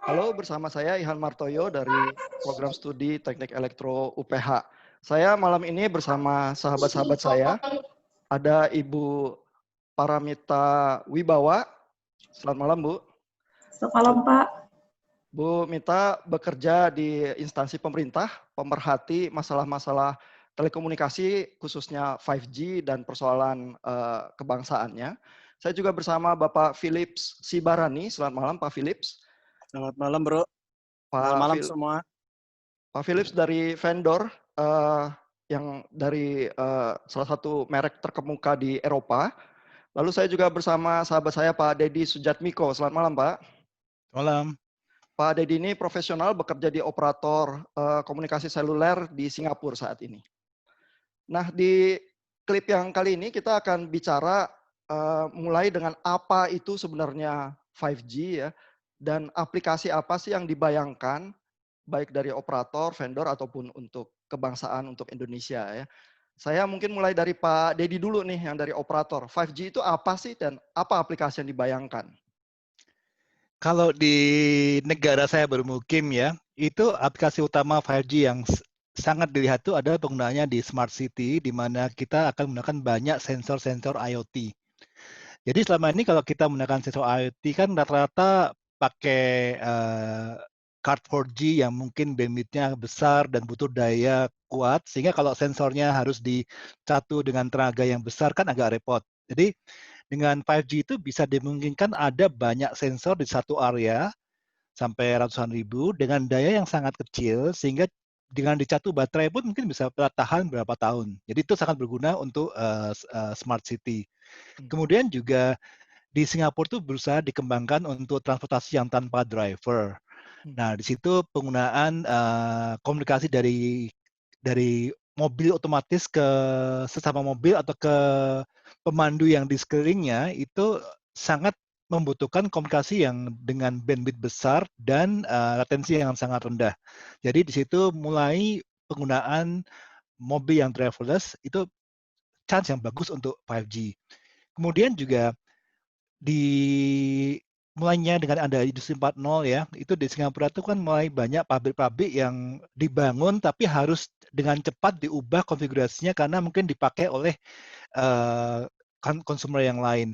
Halo, bersama saya Ihan Martoyo dari Program Studi Teknik Elektro UPH. Saya malam ini bersama sahabat-sahabat saya, ada Ibu Paramita Wibawa. Selamat malam, Bu. Selamat malam, Pak. Bu Mita bekerja di instansi pemerintah, pemerhati masalah-masalah telekomunikasi, khususnya 5G dan persoalan kebangsaannya. Saya juga bersama Bapak Philips Sibarani. Selamat malam, Pak Philips. Selamat malam, Bro. Selamat Pak malam semua. Pak Philips dari vendor yang dari salah satu merek terkemuka di Eropa. Lalu saya juga bersama sahabat saya Pak Dedi Sujatmiko. Selamat malam, Pak. Malam. Pak Dedi ini profesional bekerja di operator komunikasi seluler di Singapura saat ini. Nah, di klip yang kali ini kita akan bicara mulai dengan apa itu sebenarnya 5G ya, dan aplikasi apa sih yang dibayangkan baik dari operator, vendor, ataupun untuk kebangsaan, untuk Indonesia ya. Saya mungkin mulai dari Pak Dedi dulu nih, yang dari operator. 5G itu apa sih dan apa aplikasi yang dibayangkan? Kalau di negara saya bermukim ya, itu aplikasi utama 5G yang sangat dilihat itu adalah penggunaannya di Smart City, di mana kita akan menggunakan banyak sensor-sensor IoT. Jadi selama ini kalau kita menggunakan sensor IoT kan rata-rata pakai card 4G yang mungkin bandwidth-nya besar dan butuh daya kuat, sehingga kalau sensornya harus dicatu dengan tenaga yang besar kan agak repot. Jadi dengan 5G itu bisa dimungkinkan ada banyak sensor di satu area sampai ratusan ribu dengan daya yang sangat kecil, sehingga dengan dicatu baterai pun mungkin bisa tahan berapa tahun. Jadi itu sangat berguna untuk smart city. Kemudian juga di Singapura tuh berusaha dikembangkan untuk transportasi yang tanpa driver. Nah, di situ penggunaan komunikasi dari mobil otomatis ke sesama mobil atau ke pemandu yang di sekelilingnya itu sangat membutuhkan komunikasi yang dengan bandwidth besar dan latensi yang sangat rendah. Jadi di situ mulai penggunaan mobil yang driverless itu chance yang bagus untuk 5G. Kemudian juga mulainya dengan ada industri 4.0 ya, itu di Singapura itu kan mulai banyak pabrik-pabrik yang dibangun tapi harus dengan cepat diubah konfigurasinya karena mungkin dipakai oleh konsumer yang lain.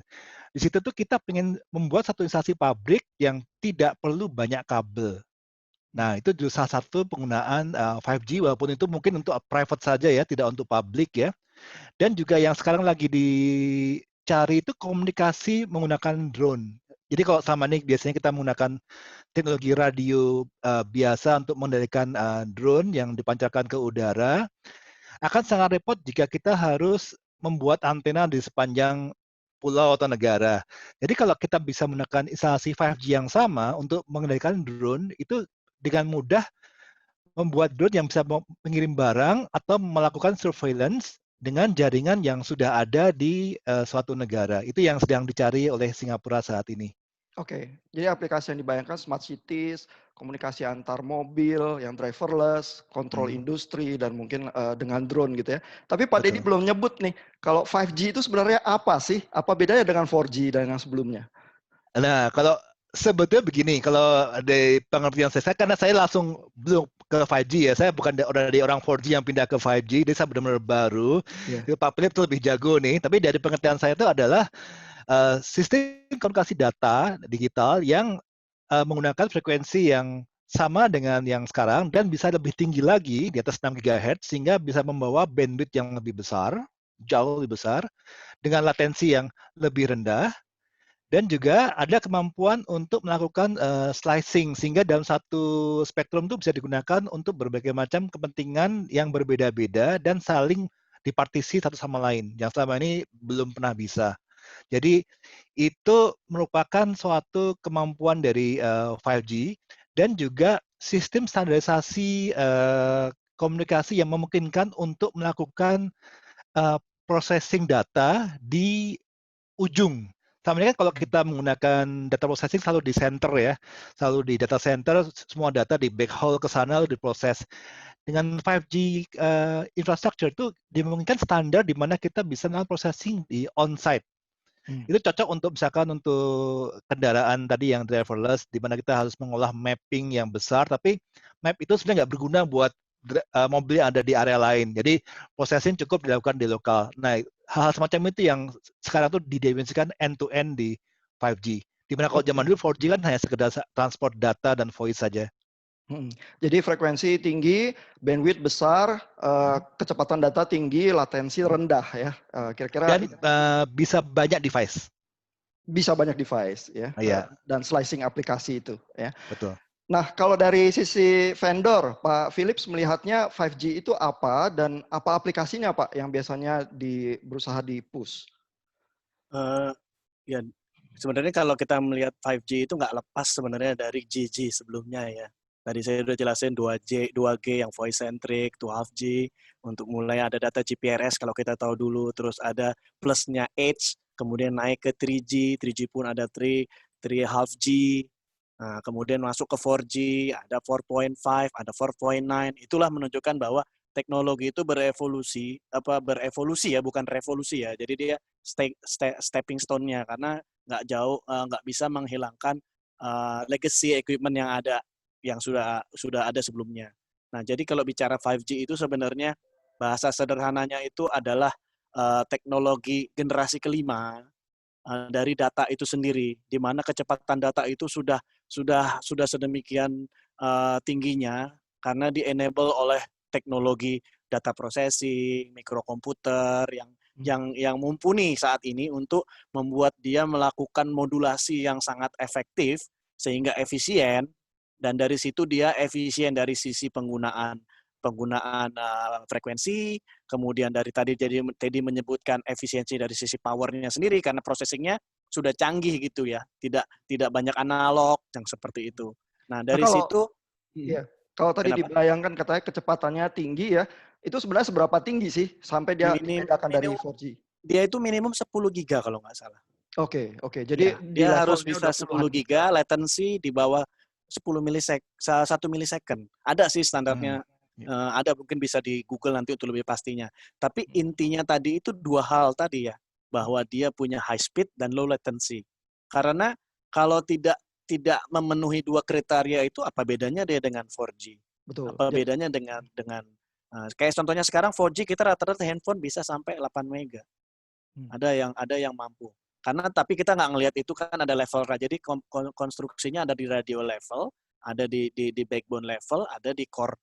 Di situ tuh kita ingin membuat satu instansi pabrik yang tidak perlu banyak kabel. Nah, itu juga salah satu penggunaan 5G, walaupun itu mungkin untuk private saja ya, tidak untuk publik ya. Dan juga yang sekarang lagi dicari itu komunikasi menggunakan drone. Jadi kalau selama ini biasanya kita menggunakan teknologi radio biasa untuk mengendalikan drone yang dipancarkan ke udara, akan sangat repot jika kita harus membuat antena di sepanjang pulau atau negara. Jadi kalau kita bisa menggunakan instalasi 5G yang sama untuk mengendalikan drone, itu dengan mudah membuat drone yang bisa mengirim barang atau melakukan surveillance dengan jaringan yang sudah ada di suatu negara. Itu yang sedang dicari oleh Singapura saat ini. Oke, jadi aplikasi yang dibayangkan smart cities, komunikasi antar mobil yang driverless, kontrol industri, dan mungkin dengan drone gitu ya. Tapi Pak Dedi belum nyebut nih, kalau 5G itu sebenarnya apa sih? Apa bedanya dengan 4G dan yang sebelumnya? Nah, kalau sebetulnya begini, kalau dari pengertian saya karena saya langsung belum ke 5G ya, saya bukan dari orang 4G yang pindah ke 5G, jadi saya benar-benar baru. Yeah. Pak Philip itu lebih jago nih, tapi dari pengertian saya itu adalah sistem komunikasi data digital yang menggunakan frekuensi yang sama dengan yang sekarang dan bisa lebih tinggi lagi di atas 6 GHz sehingga bisa membawa bandwidth yang lebih besar, jauh lebih besar, dengan latensi yang lebih rendah. Dan juga ada kemampuan untuk melakukan slicing sehingga dalam satu spektrum itu bisa digunakan untuk berbagai macam kepentingan yang berbeda-beda dan saling dipartisi satu sama lain yang selama ini belum pernah bisa. Jadi itu merupakan suatu kemampuan dari 5G dan juga sistem standarisasi komunikasi yang memungkinkan untuk melakukan processing data di ujung. Sama ini kan kalau kita menggunakan data processing selalu di center ya, selalu di data center, semua data di backhaul ke sana lalu diproses. Dengan 5G infrastructure itu dimungkinkan standar di mana kita bisa melakukan processing di on-site. Itu cocok untuk misalkan untuk kendaraan tadi yang driverless, di mana kita harus mengolah mapping yang besar, tapi map itu sebenarnya nggak berguna buat mobil yang ada di area lain. Jadi processing cukup dilakukan di lokal. Nah, hal-hal semacam itu yang sekarang tuh didimensikan end-to-end di 5G. Dimana kalau zaman dulu 4G kan hanya sekedar transport data dan voice saja. Jadi frekuensi tinggi, bandwidth besar, kecepatan data tinggi, latensi rendah ya. Kira-kira Dan bisa banyak device. Bisa banyak device ya. Iya. Dan slicing aplikasi itu ya. Betul. Nah, kalau dari sisi vendor, Pak Philips melihatnya 5G itu apa dan apa aplikasinya Pak yang biasanya berusaha di-push? Ya, sebenarnya kalau kita melihat 5G itu nggak lepas sebenarnya dari GG sebelumnya ya. Tadi saya udah jelasin 2G yang voice centric, 12G, untuk mulai ada data GPRS kalau kita tahu dulu, terus ada plusnya Edge, kemudian naik ke 3G, 3G pun ada 3.5G, nah, kemudian masuk ke 4G, ada 4.5, ada 4.9, itulah menunjukkan bahwa teknologi itu berevolusi ya, bukan revolusi ya. Jadi dia stepping stone-nya karena nggak bisa menghilangkan legacy equipment yang sudah ada sebelumnya. Nah, jadi kalau bicara 5G itu sebenarnya bahasa sederhananya itu adalah teknologi generasi kelima dari data itu sendiri, di mana kecepatan data itu sudah sedemikian tingginya karena di-enable oleh teknologi data processing, mikrokomputer yang mumpuni saat ini untuk membuat dia melakukan modulasi yang sangat efektif sehingga efisien, dan dari situ dia efisien dari sisi penggunaan frekuensi, kemudian dari tadi menyebutkan efisiensi dari sisi powernya sendiri karena processingnya sudah canggih gitu ya, tidak banyak analog yang seperti itu. Nah dari situ, kalau tadi dibayangkan katanya kecepatannya tinggi ya, itu sebenarnya seberapa tinggi sih sampai dia dibedakan dari 4G? Dia itu minimum 10 giga kalau nggak salah. Oke. Jadi ya, dia harus bisa 10 giga, latency di bawah 1 milisecond. Ada sih standarnya. Ada, mungkin bisa di Google nanti untuk lebih pastinya. Tapi intinya tadi itu dua hal tadi ya, bahwa dia punya high speed dan low latency. Karena kalau tidak memenuhi dua kriteria itu, apa bedanya dia dengan 4G? Betul. Apa bedanya dengan kayak contohnya sekarang 4G kita rata-rata handphone bisa sampai 8 mega. Ada yang mampu. Karena tapi kita nggak ngelihat itu kan ada level. Jadi konstruksinya ada di radio level, ada di backbone level, ada di core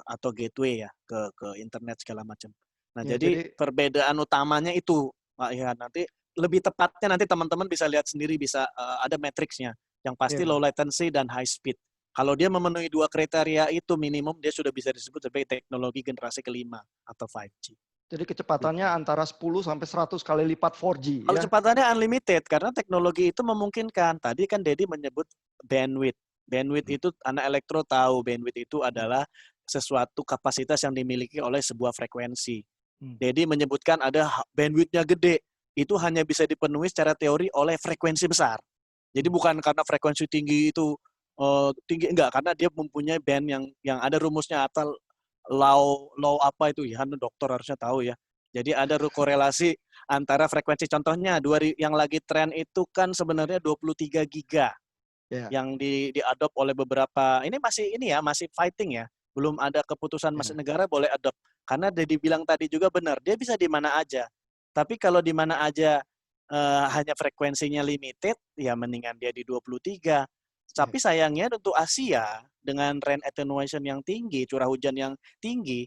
atau gateway ya ke internet segala macam. Nah, jadi perbedaan utamanya itu, Pak Ihan. Nanti lebih tepatnya nanti teman-teman bisa lihat sendiri, bisa ada matriksnya. Yang pasti low latency dan high speed. Kalau dia memenuhi dua kriteria itu minimum, dia sudah bisa disebut sebagai teknologi generasi kelima atau 5G. Jadi kecepatannya antara 10 sampai 100 kali lipat 4G. Kalau kecepatannya unlimited, karena teknologi itu memungkinkan. Tadi kan Dedi menyebut bandwidth. Bandwidth itu, anak elektro tahu, bandwidth itu adalah sesuatu kapasitas yang dimiliki oleh sebuah frekuensi. Dedi menyebutkan ada bandwidth-nya gede. Itu hanya bisa dipenuhi secara teori oleh frekuensi besar. Jadi bukan karena frekuensi tinggi itu tinggi, enggak, karena dia mempunyai band yang ada rumusnya atau law apa itu ya, dokter harusnya tahu ya. Jadi ada korelasi antara frekuensi, contohnya yang lagi tren itu kan sebenarnya 23 giga yang diadopt oleh beberapa, ini masih fighting ya, belum ada keputusan masing negara boleh adopt. Karena dia dibilang tadi juga benar, dia bisa di mana aja. Tapi kalau di mana aja hanya frekuensinya limited, ya mendingan dia di 23. Tapi sayangnya untuk Asia dengan rain attenuation yang tinggi, curah hujan yang tinggi,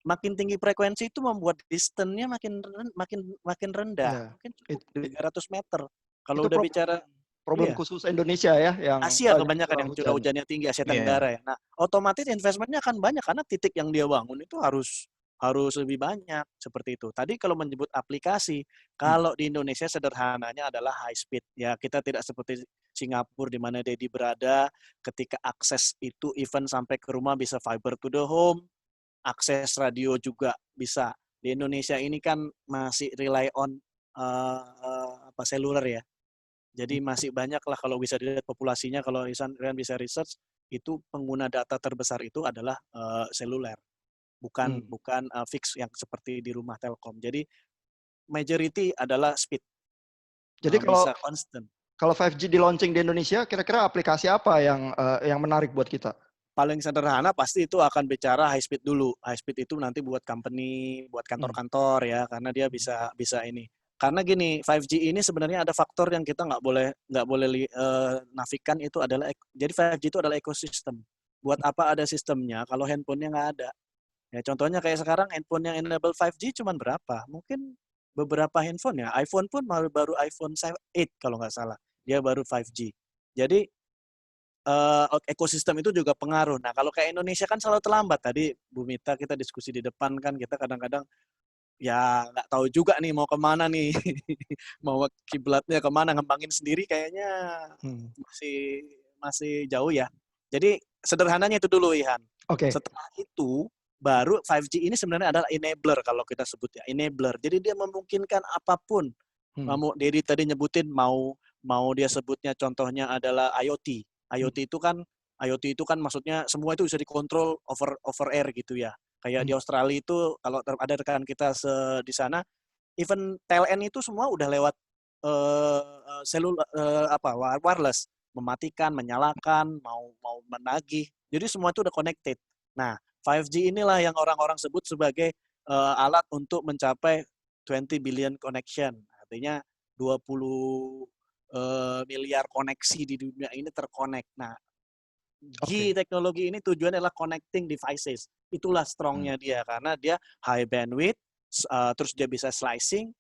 makin tinggi frekuensi itu membuat distance-nya makin rendah, mungkin cukup 300 meter. Kalau udah bicara problem khusus Indonesia ya, yang Asia kebanyakan yang curah hujannya tinggi, Asia Tenggara ya. Nah, otomatis investment-nya akan banyak karena titik yang dia bangun itu harus lebih banyak seperti itu. Tadi kalau menyebut aplikasi, kalau di Indonesia sederhananya adalah high speed. Ya, kita tidak seperti Singapura di mana Dedi berada, ketika akses itu even sampai ke rumah bisa fiber to the home, akses radio juga bisa. Di Indonesia ini kan masih rely on seluler ya. Jadi masih banyak lah kalau bisa dilihat populasinya, kalau Rian bisa research, itu pengguna data terbesar itu adalah seluler. Bukan fix yang seperti di rumah Telkom. Jadi majority adalah speed. Jadi bisa constant. kalau 5G di launching di Indonesia, kira-kira aplikasi apa yang menarik buat kita? Paling sederhana pasti itu akan bicara high speed dulu. High speed itu nanti buat company, buat kantor-kantor ya, karena dia bisa ini. Karena gini, 5G ini sebenarnya ada faktor yang kita nggak boleh nafikan, itu adalah, jadi 5G itu adalah ekosistem. Buat apa ada sistemnya kalau handphonenya nggak ada? Ya contohnya kayak sekarang handphone yang enable 5G cuma berapa? Mungkin beberapa handphone ya. iPhone pun baru iPhone 8 kalau nggak salah. Dia baru 5G. Jadi ekosistem itu juga pengaruh. Nah, kalau kayak Indonesia kan selalu terlambat. Tadi Bu Mita kita diskusi di depan kan, kita kadang-kadang ya nggak tahu juga nih mau kemana nih. Mau kiblatnya kemana, ngembangin sendiri kayaknya masih jauh ya. Jadi sederhananya itu dulu, Ihan. Oke. Setelah itu baru 5G ini sebenarnya adalah enabler kalau kita sebut ya, enabler. Jadi dia memungkinkan apapun. Mau Dedi tadi nyebutin mau dia sebutnya contohnya adalah IoT. IoT itu kan maksudnya semua itu bisa dikontrol over air gitu ya. Kayak di Australia itu kalau ada rekan kita di sana, even PLN itu semua udah lewat wireless, mematikan, menyalakan, mau menagih. Jadi semua itu udah connected. Nah, 5G inilah yang orang-orang sebut sebagai alat untuk mencapai 20 billion connection. Artinya 20 miliar koneksi di dunia ini terkonek. Nah, G teknologi ini tujuannya adalah connecting devices. Itulah strongnya dia, karena dia high bandwidth, terus dia bisa slicing,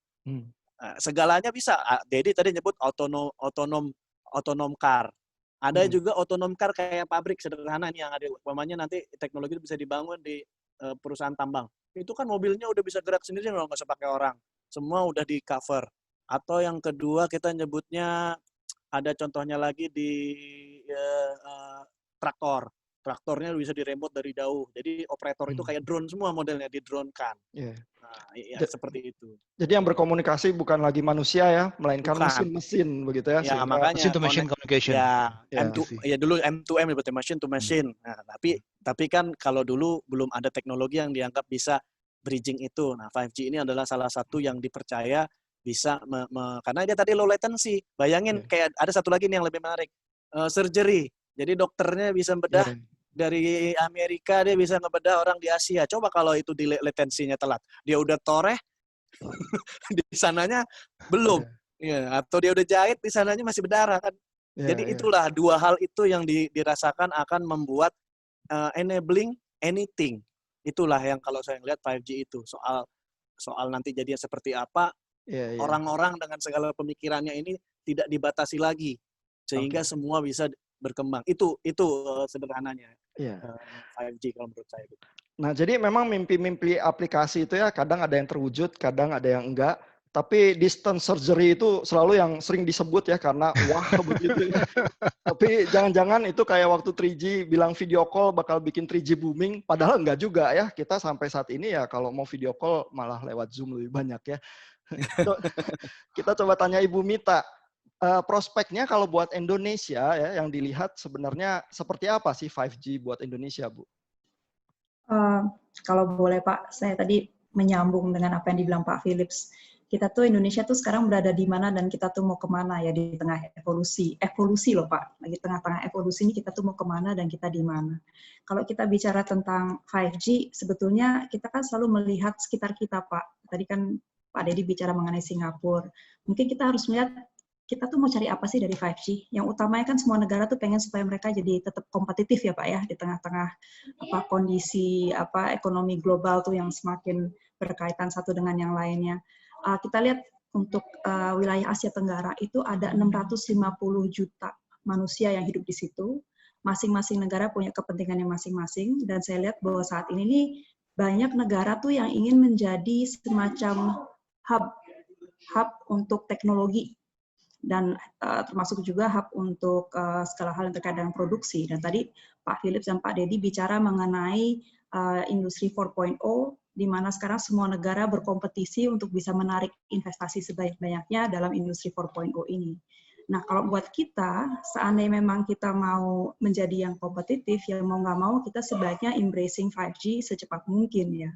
segalanya bisa. Dedi tadi nyebut autonom car. Ada juga autonom car kayak pabrik sederhana nih yang ada. Umpamanya nanti teknologi itu bisa dibangun di perusahaan tambang. Itu kan mobilnya udah bisa gerak sendiri, nggak usah pakai orang. Semua udah di cover. Atau yang kedua kita nyebutnya, ada contohnya lagi di traktor. Traktornya bisa di-remote dari jauh. Jadi operator itu kayak drone semua modelnya, di-drone-kan. Nah, ya seperti itu. Jadi yang berkomunikasi bukan lagi manusia ya, melainkan mesin-mesin begitu ya. Ya, makanya machine to machine communication. Ya dulu M2M berarti machine to machine. Nah, tapi kan kalau dulu belum ada teknologi yang dianggap bisa bridging itu. Nah, 5G ini adalah salah satu yang dipercaya bisa karena dia tadi low latency. Bayangin kayak ada satu lagi nih yang lebih menarik. Surgery. Jadi dokternya bisa bedah dari Amerika, dia bisa ngebedah orang di Asia. Coba kalau itu di latensinya telat. Dia udah toreh di sananya belum. Ya, atau dia udah jahit di sananya masih berdarah kan. Jadi itulah dua hal itu yang dirasakan akan membuat enabling anything. Itulah yang kalau saya lihat 5G itu soal nanti jadinya seperti apa. Orang-orang dengan segala pemikirannya ini tidak dibatasi lagi sehingga semua bisa berkembang. Itu sederhananya 5G kalau menurut saya. Nah, jadi memang mimpi-mimpi aplikasi itu ya kadang ada yang terwujud, kadang ada yang enggak. Tapi distance surgery itu selalu yang sering disebut ya karena wah begitu. Tapi jangan-jangan itu kayak waktu 3G bilang video call bakal bikin 3G booming, padahal enggak juga ya. Kita sampai saat ini ya kalau mau video call malah lewat Zoom lebih banyak ya. Kita coba tanya Ibu Mita, prospeknya kalau buat Indonesia ya yang dilihat sebenarnya seperti apa sih 5G buat Indonesia, Bu? Kalau boleh Pak, saya tadi menyambung dengan apa yang dibilang Pak Philips. Kita tuh Indonesia tuh sekarang berada di mana dan kita tuh mau kemana ya di tengah evolusi loh Pak. Lagi tengah-tengah evolusi ini kita tuh mau kemana dan kita di mana. Kalau kita bicara tentang 5G, sebetulnya kita kan selalu melihat sekitar kita Pak. Tadi kan Pak Dedi bicara mengenai Singapura. Mungkin kita harus melihat kita tuh mau cari apa sih dari 5G? Yang utamanya kan semua negara tuh pengen supaya mereka jadi tetap kompetitif ya Pak ya di tengah-tengah kondisi ekonomi global tuh yang semakin berkaitan satu dengan yang lainnya. Kita lihat untuk wilayah Asia Tenggara itu ada 650 juta manusia yang hidup di situ. Masing-masing negara punya kepentingannya masing-masing dan saya lihat bahwa saat ini nih banyak negara tuh yang ingin menjadi semacam hub untuk teknologi. Dan termasuk juga hub untuk segala hal yang terkait dengan produksi. Dan tadi Pak Philips dan Pak Dedi bicara mengenai industri 4.0, di mana sekarang semua negara berkompetisi untuk bisa menarik investasi sebanyak-banyaknya dalam industri 4.0 ini. Nah, kalau buat kita, seandainya memang kita mau menjadi yang kompetitif, ya mau nggak mau kita sebaiknya embracing 5G secepat mungkin ya.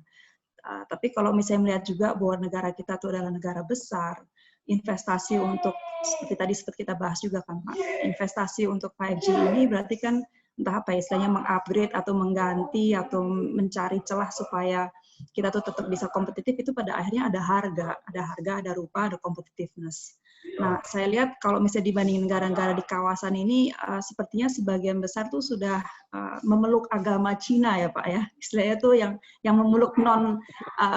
Tapi kalau misalnya melihat juga bahwa negara kita itu adalah negara besar, investasi untuk seperti kita bahas juga kan Pak, investasi untuk 5G ini berarti kan entah apa istilahnya mengupgrade atau mengganti atau mencari celah supaya kita tuh tetap bisa kompetitif, itu pada akhirnya ada harga, ada rupa, ada competitiveness. Nah, saya lihat kalau misalnya dibandingin negara-negara di kawasan ini, sepertinya sebagian besar tuh sudah memeluk agama Cina ya Pak ya, istilahnya tuh yang memeluk non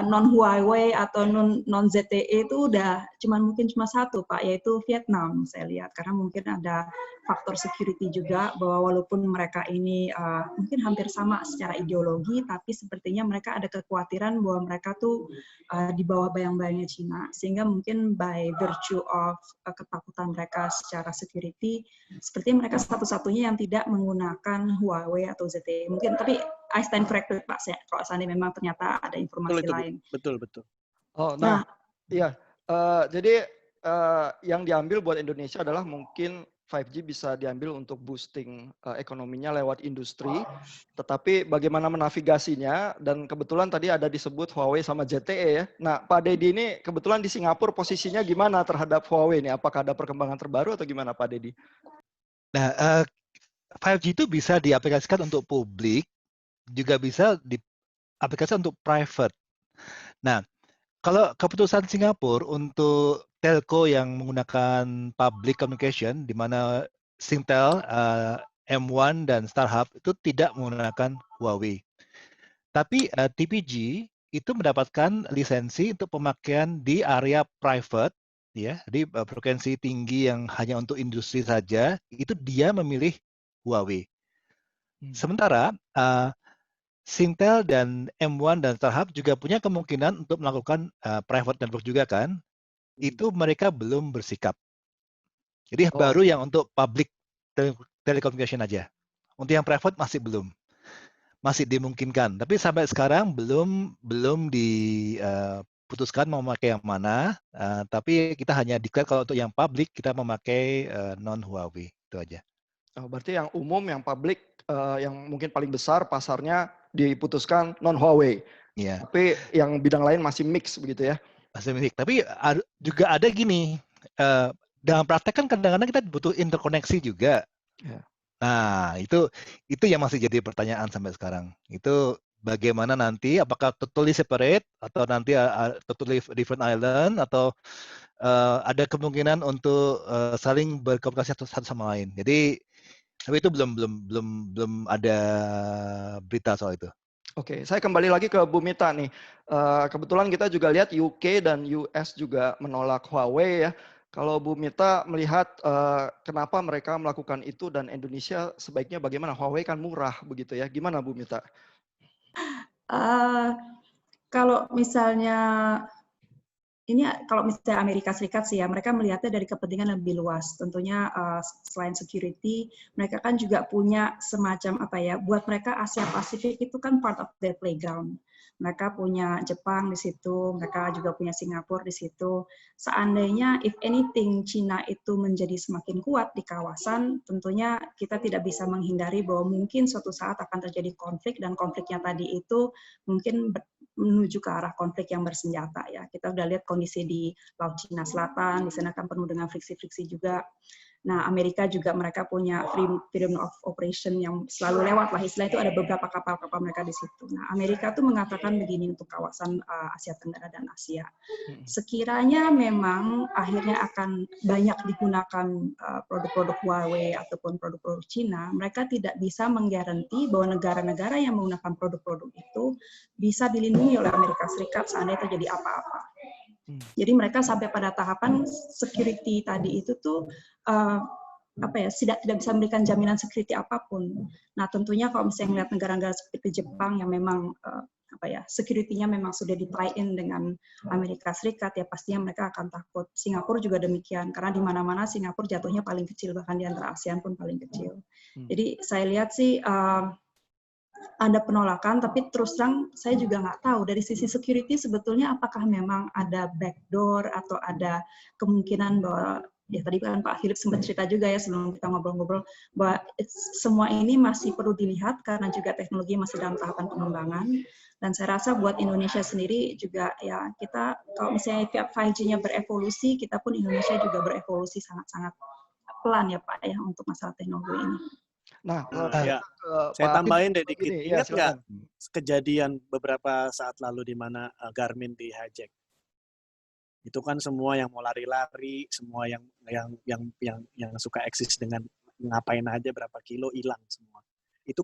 Huawei atau non ZTE itu udah mungkin cuma satu Pak, yaitu Vietnam saya lihat, karena mungkin ada faktor security juga bahwa walaupun mereka ini mungkin hampir sama secara ideologi, tapi sepertinya mereka ada kekhawatiran bahwa mereka tuh di bawah bayang-bayangnya Cina, sehingga mungkin by virtue of ketakutan mereka secara security, sepertinya mereka satu-satunya yang tidak menggunakan Huawei atau ZTE. Mungkin, tapi I stand corrected Pak, kalau seandainya memang ternyata ada informasi lain. Betul. Oh, nah, iya. Jadi yang diambil buat Indonesia adalah mungkin 5G bisa diambil untuk boosting ekonominya lewat industri, tetapi bagaimana menavigasinya, dan kebetulan tadi ada disebut Huawei sama ZTE ya. Nah, Pak Dedi ini kebetulan di Singapura posisinya gimana terhadap Huawei ini? Apakah ada perkembangan terbaru atau gimana Pak Dedi? Nah, 5G itu bisa diaplikasikan untuk publik, juga bisa diaplikasikan untuk private. Nah, kalau keputusan Singapura untuk telco yang menggunakan public communication, di mana Singtel, M1 dan StarHub itu tidak menggunakan Huawei. Tapi TPG itu mendapatkan lisensi untuk pemakaian di area private, ya, di frekuensi tinggi yang hanya untuk industri saja, itu dia memilih Huawei. Sementara Singtel dan M1 dan StarHub juga punya kemungkinan untuk melakukan private network juga kan, itu mereka belum bersikap. Jadi baru yang untuk public telecommunication aja. Untuk yang private masih dimungkinkan. Tapi sampai sekarang belum diputuskan mau memakai yang mana. Tapi kita hanya declare kalau untuk yang public kita memakai non Huawei, itu aja. Oh, berarti yang umum, yang public, yang mungkin paling besar pasarnya diputuskan non Huawei. Iya. Tapi yang bidang lain masih mix begitu ya. Masih mix. Tapi juga ada gini, dalam praktek kan kadang-kadang kita butuh interkoneksi juga. Yeah. Nah, itu yang masih jadi pertanyaan sampai sekarang. Itu bagaimana nanti, apakah totally separate atau nanti totally different island, atau ada kemungkinan untuk saling berkomunikasi satu sama lain. Jadi, tapi itu belum ada berita soal itu. Oke, saya kembali lagi ke Bu Mita nih. Kebetulan kita juga lihat UK dan US juga menolak Huawei ya. Kalau Bu Mita melihat kenapa mereka melakukan itu dan Indonesia sebaiknya bagaimana? Huawei kan murah begitu ya. Gimana Bu Mita? Kalau misalnya Amerika Serikat sih ya, mereka melihatnya dari kepentingan lebih luas. Tentunya selain security, mereka kan juga punya semacam buat mereka Asia Pasifik itu kan part of their playground. Mereka punya Jepang di situ, mereka juga punya Singapura di situ. Seandainya if anything Cina itu menjadi semakin kuat di kawasan, tentunya kita tidak bisa menghindari bahwa mungkin suatu saat akan terjadi konflik, dan konfliknya tadi itu mungkin menuju ke arah konflik yang bersenjata ya. Kita udah lihat kondisi di Laut Cina Selatan, di sana kan penuh dengan friksi-friksi juga. Nah, Amerika juga mereka punya freedom of operation yang selalu lewat lah, istilah itu ada beberapa kapal-kapal mereka di situ. Nah, Amerika tuh mengatakan begini untuk kawasan Asia Tenggara dan Asia. Sekiranya memang akhirnya akan banyak digunakan produk-produk Huawei ataupun produk-produk Cina, mereka tidak bisa menggaranti bahwa negara-negara yang menggunakan produk-produk itu bisa dilindungi oleh Amerika Serikat seandainya terjadi apa-apa. Jadi mereka sampai pada tahapan security tadi itu tuh tidak bisa memberikan jaminan security apapun. Nah, tentunya kalau misalnya melihat negara-negara seperti Jepang yang memang security-nya memang sudah di-tie-in dengan Amerika Serikat, ya pastinya mereka akan takut. Singapura juga demikian, karena di mana-mana Singapura jatuhnya paling kecil, bahkan di antara ASEAN pun paling kecil. Jadi saya lihat sih ada penolakan, tapi terus terang saya juga nggak tahu dari sisi security sebetulnya apakah memang ada backdoor atau ada kemungkinan bahwa ya tadi kan Pak Philip sempat cerita juga ya sebelum kita ngobrol-ngobrol bahwa semua ini masih perlu dilihat karena juga teknologi masih dalam tahapan pengembangan. Dan saya rasa buat Indonesia sendiri juga ya kita kalau misalnya 5G-nya berevolusi, kita pun Indonesia juga berevolusi sangat-sangat pelan ya Pak ya untuk masalah teknologi ini. Nah, Ya, saya tambahin deh dikit. Ingat nggak kejadian beberapa saat lalu di mana Garmin di hijack? Itu kan semua yang mau lari-lari, semua yang suka eksis dengan ngapain aja berapa kilo hilang semua. Itu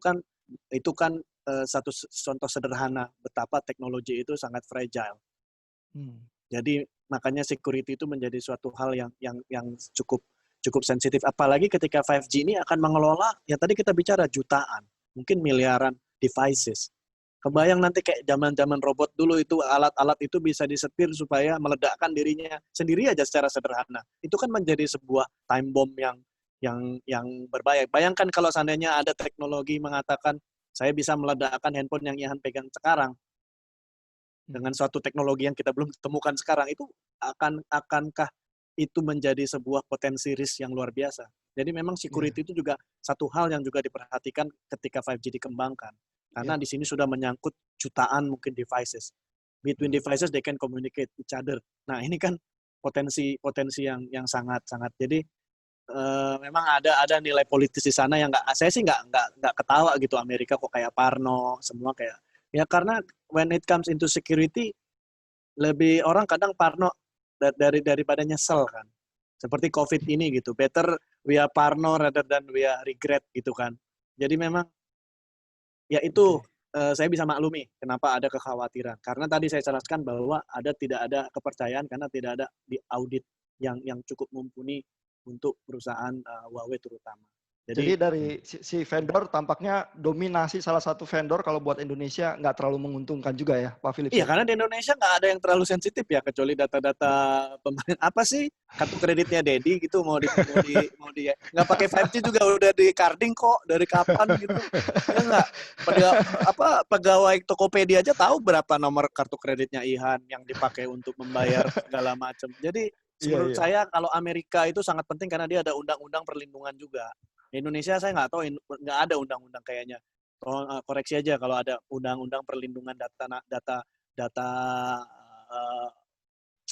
kan satu contoh sederhana betapa teknologi itu sangat fragile. Jadi makanya security itu menjadi suatu hal yang cukup sensitif. Apalagi ketika 5G ini akan mengelola, ya tadi kita bicara jutaan, mungkin miliaran devices. Kebayang nanti kayak zaman-zaman robot dulu itu alat-alat itu bisa disetir supaya meledakkan dirinya sendiri aja secara sederhana. Itu kan menjadi sebuah time bomb yang berbahaya. Bayangkan kalau seandainya ada teknologi mengatakan saya bisa meledakkan handphone yang Ihan pegang sekarang dengan suatu teknologi yang kita belum temukan sekarang, itu akankah itu menjadi sebuah potensi risk yang luar biasa. Jadi memang security itu juga satu hal yang juga diperhatikan ketika 5G dikembangkan. Karena di sini sudah menyangkut jutaan mungkin devices. Between devices they can communicate each other. Nah, ini kan potensi yang sangat-sangat. Jadi memang ada nilai politis di sana yang saya sih nggak ketawa gitu. Amerika kok kayak parno, semua kayak ya karena when it comes into security lebih orang kadang parno daripada nyesel kan. Seperti COVID ini gitu. Better we are parno rather than we are regret gitu kan. Jadi memang ya itu saya bisa maklumi kenapa ada kekhawatiran. Karena tadi saya jelaskan bahwa tidak ada kepercayaan karena tidak ada di audit yang cukup mumpuni untuk perusahaan Huawei terutama. Jadi dari si vendor tampaknya dominasi salah satu vendor kalau buat Indonesia nggak terlalu menguntungkan juga ya, Pak Philip? Iya, karena di Indonesia nggak ada yang terlalu sensitif ya, kecuali data-data pemerintah. Apa sih kartu kreditnya Dedi gitu mau di nggak pakai 5G juga udah di carding kok dari kapan gitu? Ya nggak. Pegawai Tokopedia aja tahu berapa nomor kartu kreditnya Ihan yang dipakai untuk membayar segala macam. Jadi menurut saya kalau Amerika itu sangat penting karena dia ada undang-undang perlindungan juga. Di Indonesia saya nggak tahu, nggak ada undang-undang kayaknya. Koreksi aja kalau ada undang-undang perlindungan data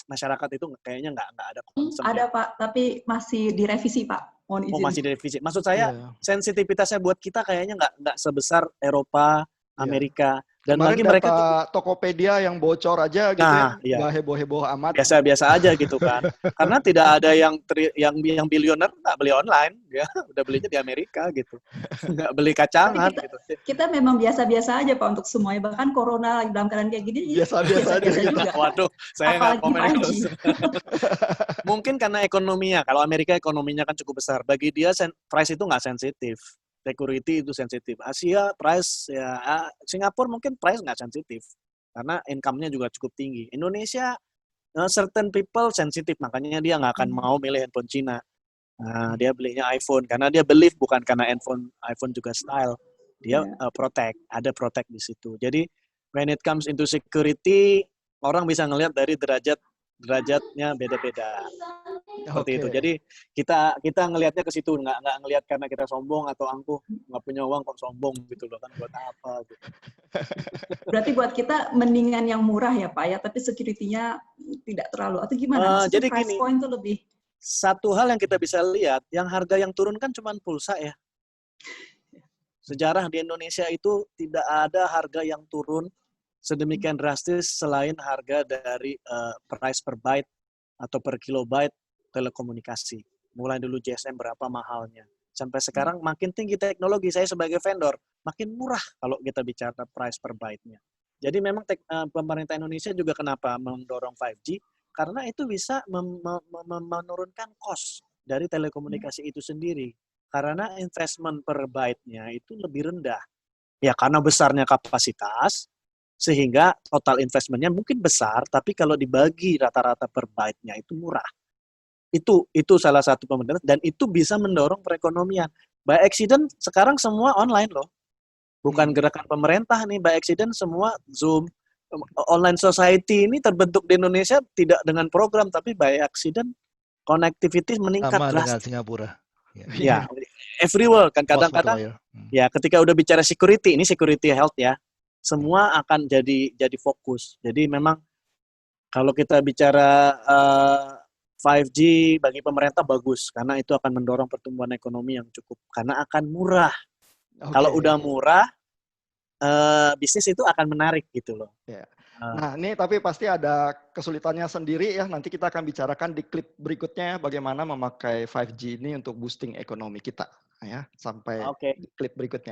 masyarakat itu kayaknya nggak ada concern. Ada Pak, tapi masih direvisi Pak. Mohon izin. Oh, masih direvisi. Maksud saya sensitivitasnya buat kita kayaknya nggak sebesar Eropa, Amerika. Dan kemarin lagi mereka juga Tokopedia yang bocor aja gitu nggak heboh-heboh amat. Biasa-biasa aja gitu kan. Karena tidak ada yang bilioner nggak beli online, ya udah belinya di Amerika gitu. Nggak beli kacangan gitu. Kita memang biasa-biasa aja Pak untuk semuanya. Bahkan corona lagi dalam keadaan kayak gini biasa-biasa juga. Waduh, saya nggak komen itu. Mungkin karena ekonominya. Kalau Amerika ekonominya kan cukup besar. Bagi dia price itu nggak sensitif. Security itu sensitif. Asia price ya, Singapura mungkin price nggak sensitif karena income-nya juga cukup tinggi. Indonesia certain people sensitif, makanya dia nggak akan mau milih handphone Cina. Dia belinya iPhone karena dia believe bukan karena iPhone juga style. Dia ada protect di situ. Jadi when it comes into security, orang bisa ngelihat dari derajatnya beda-beda. Seperti itu. Jadi kita ngelihatnya ke situ, nggak ngelihat karena kita sombong atau angkuh nggak punya uang kok sombong gitu loh kan, buat apa gitu. Berarti buat kita mendingan yang murah ya Pak ya, tapi security-nya tidak terlalu atau gimana? Jadi price gini, point itu lebih. Satu hal yang kita bisa lihat, yang harga yang turun kan cuma pulsa ya. Sejarah di Indonesia itu tidak ada harga yang turun sedemikian drastis selain harga dari price per byte atau per kilobyte telekomunikasi. Mulai dulu GSM berapa mahalnya. Sampai sekarang makin tinggi teknologi. Saya sebagai vendor, makin murah kalau kita bicara price per byte-nya. Jadi memang pemerintah Indonesia juga kenapa mendorong 5G? Karena itu bisa menurunkan cost dari telekomunikasi itu sendiri. Karena investment per byte-nya itu lebih rendah. Ya karena besarnya kapasitas, sehingga total investment-nya mungkin besar, tapi kalau dibagi rata-rata per byte-nya itu murah. Itu salah satu pemerintah dan itu bisa mendorong perekonomian. By accident sekarang semua online loh. Bukan gerakan pemerintah nih, by accident semua Zoom, online society ini terbentuk di Indonesia tidak dengan program tapi by accident connectivity meningkat Sama dengan drastis. Singapura. Ya, everywhere kan Lost kadang-kadang multiplier. ya ketika udah bicara security, ini security health ya, semua akan jadi fokus. Jadi memang kalau kita bicara 5G bagi pemerintah bagus karena itu akan mendorong pertumbuhan ekonomi yang cukup karena akan murah. Kalau Oke. udah murah, bisnis itu akan menarik gitu loh. Ya. Nah, ini tapi pasti ada kesulitannya sendiri ya. Nanti kita akan bicarakan di klip berikutnya bagaimana memakai 5G ini untuk boosting ekonomi kita ya. Sampai Oke. di klip berikutnya.